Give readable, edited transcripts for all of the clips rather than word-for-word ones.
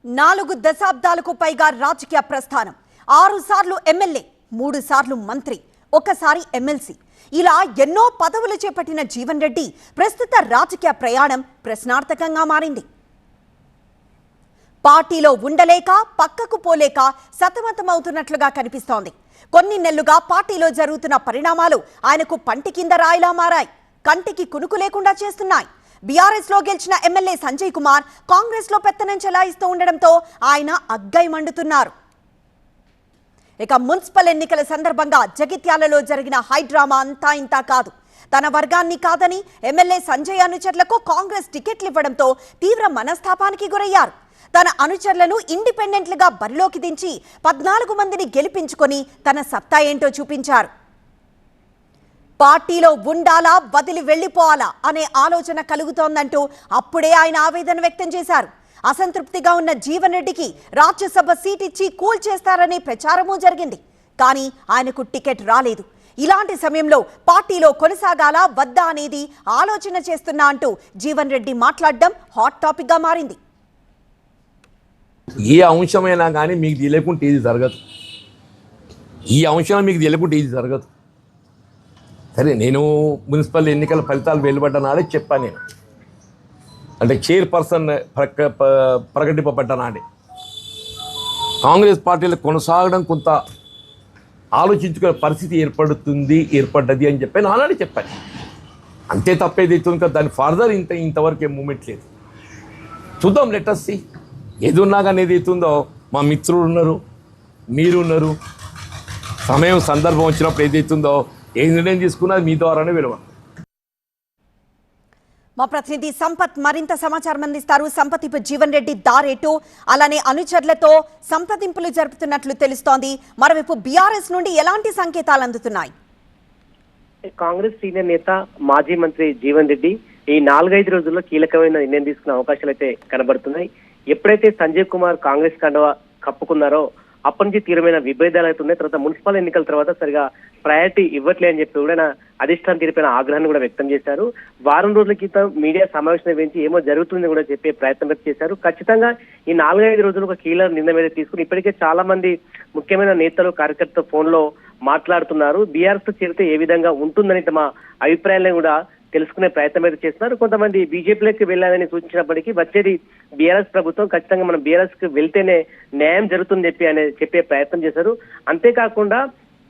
4 దశాబ్దాలకు పైగా రాజకీయ ప్రస్థానం, 6 సార్లు ఎమ్మెల్యే, 3 సార్లు మంత్రి, ఒకసారి ఎమ్మెల్సీ, ఇలా ఎన్నో పదవులు చేపట్టిన జీవన్ రెడ్డి ప్రస్తుత రాజకీయ ప్రయాణం ప్రశ్నార్థకంగా మారింది. పార్టీలో ఉండలేక పక్కకు పోలేక సతమతమవుతున్నట్లుగా కనిపిస్తోంది. కొన్ని నెలలుగా పార్టీలో జరుగుతున్న పరిణామాలు ఆయనకు పంటి కింద రాయిలా మారాయి, కంటికి కునుకు లేకుండా చేస్తున్నాయి. బీఆర్ఎస్ లో గెలిచిన ఎమ్మెల్యే సంజయ్ కుమార్ కాంగ్రెస్ లో పెత్తనం చెలాయిస్తూ ఉండడంతో ఆయన అగ్గై మండుతున్నారు. ఇక మున్సిపల్ ఎన్నికల సందర్భంగా జగిత్యాలలో జరిగిన హైడ్రామా అంతా ఇంతా కాదు. తన వర్గాన్ని కాదని ఎమ్మెల్యే సంజయ్ అనుచరులకు కాంగ్రెస్ టికెట్లు ఇవ్వడంతో తీవ్ర మనస్తాపానికి గురయ్యారు. తన అనుచరులను ఇండిపెండెంట్లుగా బరిలోకి దించి 14 మందిని గెలిపించుకొని తన సత్తా ఏంటో చూపించారు. పార్టీలో ఉండాలా వదిలి వెళ్లిపోవాలా అనే ఆలోచన కలుగుతోందంటూ అప్పుడే ఆయన ఆవేదన వ్యక్తం చేశారు. అసంతృప్తిగా ఉన్న జీవన్ రెడ్డికి రాజ్యసభ సీట్ ఇచ్చి కూల్ చేస్తారనే ప్రచారమూ జరిగింది. కానీ ఆయనకు టికెట్ రాలేదు. ఇలాంటి సమయంలో పార్టీలో కొనసాగాలా వద్దా అనేది ఆలోచన చేస్తున్నా అంటూ జీవన్ రెడ్డి మాట్లాడడం హాట్ టాపిక్ గా మారింది. ఏ అంశమైనా కానీ మీకు తెలియకుంటే ఇది జరగదు. ఈ అంశం మీకు తెలియకుంటే ఇది జరగదు. సరే, నేను మున్సిపల్ ఎన్నికల ఫలితాలు వెలువడ్డ నాడే చెప్పాను. నేను అంటే చైర్పర్సన్ ప్రకటింపబడ్డ నాడే కాంగ్రెస్ పార్టీలో కొనసాగడం కొంత ఆలోచించుకునే పరిస్థితి ఏర్పడ్డది అని చెప్పి ఆల్రెడీ చెప్పాను. అంతే తప్పేది అవుతుంది కదా, దాని ఫర్దర్ ఇంతవరకు ఏం మూమెంట్ లేదు. చూద్దాం, లెటర్స్ సి. ఏది ఉన్నా కానీ ఏది అవుతుందో మా మిత్రులు ఉన్నారు, మీరు ఉన్నారు. సమయం సందర్భం వచ్చినప్పుడు ఏదైతుందో ఏ నిర్ణయం తీసుకున్నా మీ ద్వారానే విలువ. మా ప్రతినిధి సంపత్ మరింత సమాచారం అందిస్తారు. సంపత్, ఇప్పుడు జీవన్ రెడ్డి దారేటు, అలానే అనుచరులతో సంప్రదింపులు జరుపుతున్నట్లు తెలుస్తోంది. మరోవైపు బీఆర్ఎస్ నుండి ఎలాంటి సంకేతాలు అందుతున్నాయి? కాంగ్రెస్ సీనియర్ నేత మాజీ మంత్రి జీవన్ రెడ్డి ఈ 4-5 రోజుల్లో కీలకమైన నిర్ణయం తీసుకునే అవకాశాలు అయితే కనబడుతున్నాయి. ఎప్పుడైతే సంజయ్ కుమార్ కాంగ్రెస్ కండువా కప్పుకున్నారో అప్పటి నుంచి తీవ్రమైన విభేదాలు అవుతున్నాయి. తర్వాత మున్సిపల్ ఎన్నికల తర్వాత సరిగా ప్రయారిటీ ఇవ్వట్లే అని చెప్పి కూడా అధిష్టానం తీరిపోయిన ఆగ్రహాన్ని కూడా వ్యక్తం చేశారు. వారం రోజుల క్రితం మీడియా సమావేశం నిర్వహించి ఏమో జరుగుతుందని కూడా చెప్పే ప్రయత్నం వ్యక్తం చేశారు. ఖచ్చితంగా ఈ 4-5 రోజులు ఒక కీలక నిర్ణయం అయితే తీసుకుని ఇప్పటికే చాలా మంది ముఖ్యమైన నేతలు కార్యకర్తలు ఫోన్ లో మాట్లాడుతున్నారు. బీఆర్ఎస్ తో చేరితే ఏ విధంగా ఉంటుందని తమ అభిప్రాయాలను కూడా తెలుసుకునే ప్రయత్నం అయితే చేస్తున్నారు. కొంతమంది బీజేపీలోకి వెళ్ళాలని సూచించినప్పటికీ వచ్చేది బీఆర్ఎస్ ప్రభుత్వం, ఖచ్చితంగా మనం బీఆర్ఎస్ కి వెళ్తేనే న్యాయం జరుగుతుందని చెప్పే ప్రయత్నం చేశారు. అంతేకాకుండా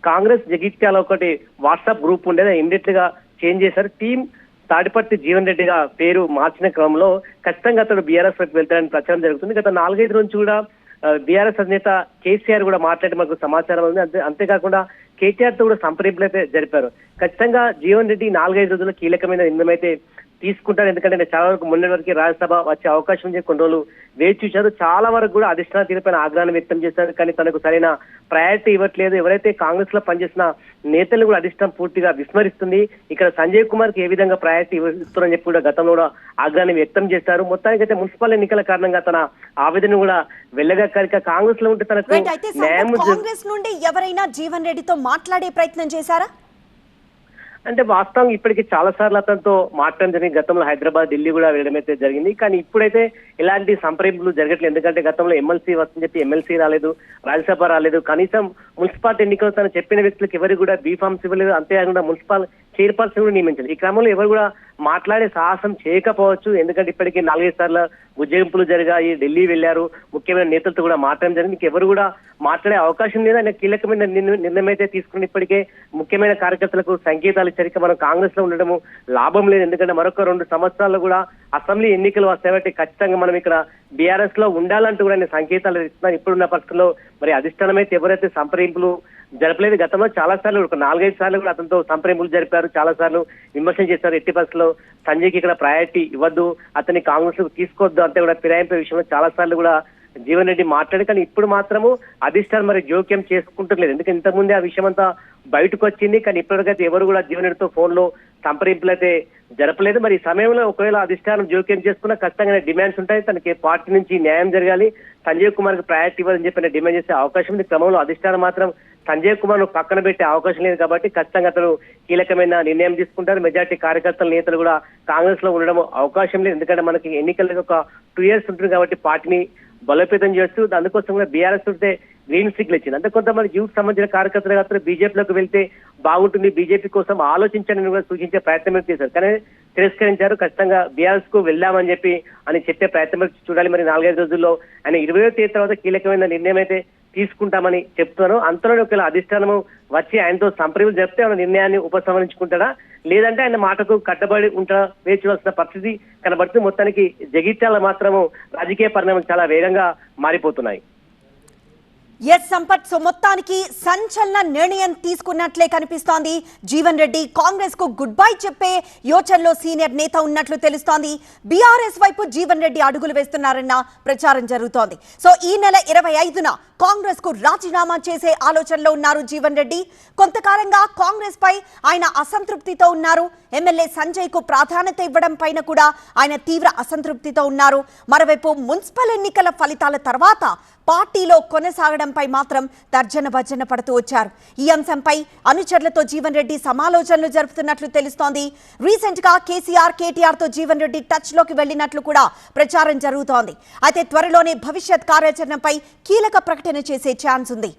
కాంగ్రెస్ జగిత్యాల ఒకటి వాట్సాప్ గ్రూప్ ఉండేది, ఇమ్మీడియట్ గా చేంజ్ చేశారు. టీం తాడిపత్రి జీవన్ రెడ్డిగా పేరు మార్చిన క్రమంలో ఖచ్చితంగా అతడు బీఆర్ఎస్ వైపు వెళ్తాడని ప్రచారం జరుగుతుంది. గత 4-5 రోజుల నుంచి కూడా బీఆర్ఎస్ అధినేత కేసీఆర్ కూడా మాట్లాడి మనకు సమాచారం ఉంది. అంతేకాకుండా కేటీఆర్ తో కూడా సంప్రదింపులు అయితే జరిపారు. ఖచ్చితంగా జీవన్ రెడ్డి 4-5 రోజుల్లో కీలకమైన నిర్ణయం అయితే తీసుకుంటారు. ఎందుకంటే చాలా వరకు మొన్నటి వరకు రాజ్యసభ వచ్చే అవకాశం ఉంది, కొన్ని రోజులు వేచి చూశారు. చాలా వరకు కూడా అధిష్టానం తీరిపోయిన ఆగ్రహాన్ని వ్యక్తం చేశారు. కానీ తనకు సరైన ప్రయారిటీ ఇవ్వట్లేదు. ఎవరైతే కాంగ్రెస్ లో పనిచేసిన నేతలను కూడా అధిష్టానం పూర్తిగా విస్మరిస్తుంది. ఇక్కడ సంజయ్ కుమార్ కి ఏ విధంగా ప్రయారిటీ ఇస్తున్నారని చెప్పి కూడా గతంలో కూడా ఆగ్రహాన్ని వ్యక్తం చేశారు. మొత్తానికైతే మున్సిపల్ ఎన్నికల కారణంగా తన ఆవేదన కూడా వెళ్ళగక్క కాంగ్రెస్ లో ఉంటే తనకు న్యాయం. కాంగ్రెస్ నుండి ఎవరైనా జీవన్ రెడ్డితో మాట్లాడే ప్రయత్నం చేశారా? అంటే వాస్తవం ఇప్పటికీ చాలా సార్లు అతనితో మాట్లాడడం జరిగింది. గతంలో హైదరాబాద్, ఢిల్లీ కూడా వెళ్ళడం అయితే జరిగింది. కానీ ఇప్పుడైతే ఎలాంటి సంప్రదింపులు జరగట్లేదు. ఎందుకంటే గతంలో ఎమ్మెల్సీ వస్తుందని చెప్పి ఎమ్మెల్సీ రాలేదు, రాజ్యసభ రాలేదు, కనీసం మున్సిపాలిటీ ఎన్నికలు తను చెప్పిన వ్యక్తులకు ఎవరు కూడా బీఫామ్స్ ఇవ్వలేదు. అంతేకాకుండా మున్సిపల్ చైర్పర్సన్ కూడా నియమించారు. ఈ క్రమంలో ఎవరు కూడా మాట్లాడే సాహసం చేయకపోవచ్చు. ఎందుకంటే ఇప్పటికీ 4-5 సార్లు ఉజ్జయింపులు జరిగాయి, ఢిల్లీ వెళ్లారు, ముఖ్యమైన నేతలతో కూడా మాట్లాడడం జరిగింది. ఎవరు కూడా మాట్లాడే అవకాశం లేదు. ఆయన కీలకమైన నిర్ణయం అయితే తీసుకుని ఇప్పటికే ముఖ్యమైన కార్యకర్తలకు సంకేతాలు ఇచ్చరిక మనం కాంగ్రెస్ లో ఉండడము లాభం లేదు. ఎందుకంటే మరొక 2 సంవత్సరాల్లో కూడా అసెంబ్లీ ఎన్నికలు వస్తాయి కాబట్టి ఖచ్చితంగా మనం ఇక్కడ బీఆర్ఎస్ లో ఉండాలంటూ కూడా ఆయన సంకేతాలు ఇస్తున్నారు. ఇప్పుడున్న పరిస్థితుల్లో మరి అధిష్టానం అయితే ఎవరైతే సంప్రదింపులు జరపలేదు. గతంలో చాలా సార్లు ఒక 4-5 సార్లు కూడా అతనితో సంప్రదింపులు జరిపారు, చాలా సార్లు విమర్శన చేశారు. ఎట్టి పరిస్థితుల్లో సంజయ్కి ఇక్కడ ప్రయారిటీ ఇవ్వద్దు, అతన్ని కాంగ్రెస్ లో తీసుకోవద్దు అంటే కూడా ఫిరాయింపు విషయంలో చాలా సార్లు కూడా జీవన్ రెడ్డి మాట్లాడి, కానీ ఇప్పుడు మాత్రము అధిష్టానం మరి జోక్యం చేసుకుంటలేదు. ఎందుకంటే ఇంతకుముందే ఆ విషయం అంతా బయటకు వచ్చింది. కానీ ఇప్పటికైతే ఎవరు కూడా జీవన్ రెడ్డితో ఫోన్ లో సంప్రదింపులు అయితే జరపలేదు. మరి ఈ సమయంలో ఒకవేళ అధిష్టానం జోక్యం చేసుకున్నా ఖచ్చితంగా డిమాండ్స్ ఉంటాయి. తనకి పార్టీ నుంచి న్యాయం జరగాలి, సంజయ్ కుమార్ కి ప్రయారిటీ ఇవ్వాలని చెప్పి డిమాండ్ చేసే అవకాశం ఉంది. క్రమంలో అధిష్టానం మాత్రం సంజయ్ కుమార్ ను పక్కన పెట్టే అవకాశం లేదు కాబట్టి ఖచ్చితంగా అతను కీలకమైన నిర్ణయం తీసుకుంటారు. మెజార్టీ కార్యకర్తల నేతలు కూడా కాంగ్రెస్ లో ఉండడం అవకాశం లేదు. ఎందుకంటే మనకి ఎన్నికలకు ఒక 2 years ఉంటుంది కాబట్టి పార్టీని బలోపేతం చేస్తూ అందుకోసం కూడా బీఆర్ఎస్ ఉంటే గ్రీన్ సిగ్నల్ ఇచ్చింది. అంటే కొంతమంది యూత్ సంబంధించిన కార్యకర్తలు బీజేపీలోకి వెళ్తే బాగుంటుంది, బీజేపీ కోసం ఆలోచించని కూడా సూచించే ప్రయత్నం చేశారు. కానీ తిరస్కరించారు. ఖచ్చితంగా బీఆర్ఎస్ కు వెళ్దామని చెప్పే ప్రయత్నం చూడాలి. మరి 4-5 రోజుల్లో ఆయన 20వ తేదీ తర్వాత కీలకమైన నిర్ణయం అయితే తీసుకుంటామని చెప్తున్నారు. అంతలోనే ఒకవేళ అధిష్టానము వచ్చి ఆయనతో సంప్రదింపులు చెప్తే ఆయన నిర్ణయాన్ని ఉపసంహరించుకుంటాడా, లేదంటే ఆయన మాటకు కట్టబడి వేచి చూడాల్సిన పరిస్థితి కనబడుతుంది. మొత్తానికి జగిత్యాల మాత్రము రాజకీయ పరిణామాలు చాలా వేగంగా మారిపోతున్నాయి. ఎస్ సంపత్, సో మొత్తానికి సంచలన నిర్ణయం తీసుకున్నట్లే కనిపిస్తోంది. జీవన్ రెడ్డి కాంగ్రెస్ కు గుడ్ బై చెప్పే యోచనలో సీనియర్ నేత ఉన్నట్లు తెలుస్తోంది. బీఆర్ఎస్ వైపు జీవన్ రెడ్డి అడుగులు వేస్తున్నారన్న ప్రచారం జరుగుతోంది. సో ఈ నెల 25న కాంగ్రెస్ కు రాజీనామా చేసే ఆలోచనలో ఉన్నారు జీవన్ రెడ్డి. కొంతకాలంగా కాంగ్రెస్ పై ఆయన అసంతృప్తితో ఉన్నారు. ఎమ్మెల్యే సంజయ్ కు ప్రాధాన్యత ఇవ్వడం పైన కూడా ఆయన తీవ్ర అసంతృప్తితో ఉన్నారు. మరోవైపు మున్సిపల్ ఎన్నికల ఫలితాల తర్వాత పార్టీలో కొనసాగడంపై మాత్రం తర్జన భర్జన పడుతూ వచ్చారు. ఈ అంశంపై అనుచరులతో జీవన్ రెడ్డి సమాలోచనలు జరుపుతున్నట్లు తెలుస్తోంది. రీసెంట్ గా కేసీఆర్, కేటీఆర్ తో జీవన్ రెడ్డి టచ్ లోకి వెళ్లినట్లు కూడా ప్రచారం జరుగుతోంది. అయితే త్వరలోనే భవిష్యత్ కార్యాచరణపై కీలక ప్రకటన చేసే ఛాన్స్ ఉంది.